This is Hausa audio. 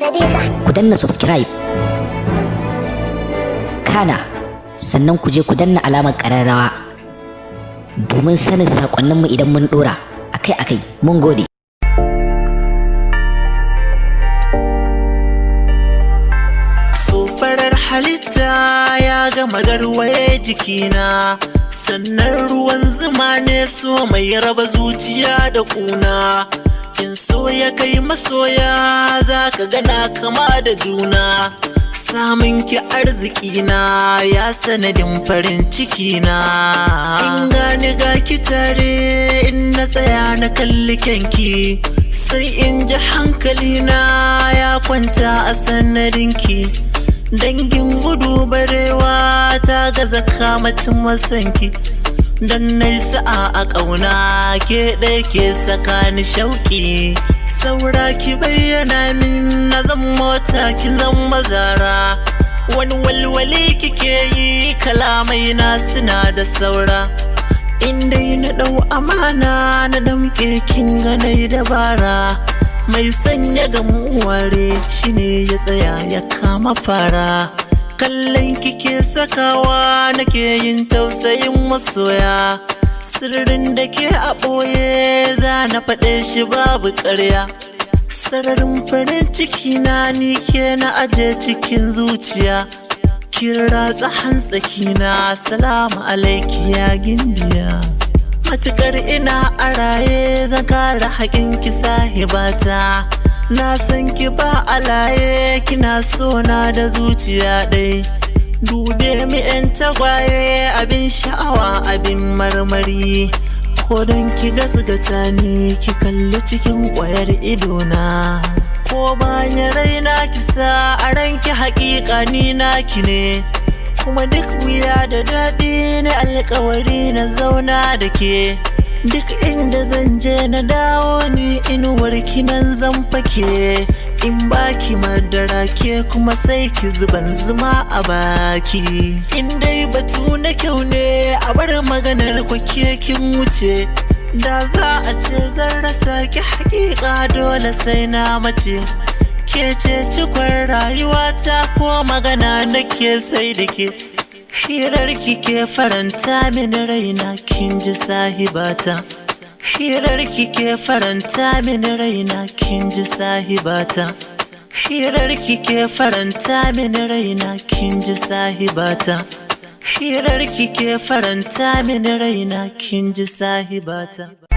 ku danna subscribe, kana sannan ku je ku danna alamar ƙararrawa domin sanin saƙonninmu idan mun ɗora akai-akai. Mun gode. Farar halitta ya gama garwaye jikina, sannan ruwan zuma ne so mai raba zuciya da kuna. In so ya kai masoya za ka gana kama da juna. Samun ki arzikina ya sanadin farin cikina. In gani ga ki tare in na tsaya na kalli kyanki, sai in ji hankalina ya kwanta a sanadinki. Dangin gudu barewa ta gaza kamacin masanki, dan nai sa'a a ƙauna ke ɗaya ke saka ni shauƙi. Saura ki bayyana min na zan mota kin zan mazara, wani walwali kike yi kalamai na suna da saura. In dai na ɗau amana na damƙe kin ganai dabara, mai sanya gamuware shine ya tsaya ya kama fara. Kallon kike sakawa nake yin tausayin masoya, sirrin da ke a ɓoye za na faɗe shi babu ƙarya. Sararin farin ciki na ni ke na aje cikin zuciya, kin ratsa hantsakina, salamu alaiki ya gimbiya. Matukar ina a raye zan kare haƙinki sahibata, na san ki ba alaye kina so na da zuciya ɗai. Dube mi 'yan tagwaye abin sha'awa abin marmari, ko don ki gasgata ni ki kalli cikin ƙwayar idona. Ko bayan raina ki sa a ranki haƙiƙa ni naki ne, kuma duk wuya da daɗi na alƙawari na zauna da ke. Duk inda zan je na dawo ni inuwar kinan zan fake. In baki madara ke kuma sai ki zuban zuma a baki. In dai batu na kyau ne a bar maganar ku ke kin wuce, da za a ce zan rasa ki haƙiƙa dole sai na mace. Ke ce cikon rayuwata ko magana nake sai da ke. Hirar ki ke faranta min raina kin ji sahibata, hirar ki ke faranta min raina kin ji sahibata, hirar ki ke faranta min raina kin ji sahibata, hirar ki ke faranta min raina kin ji sahibata.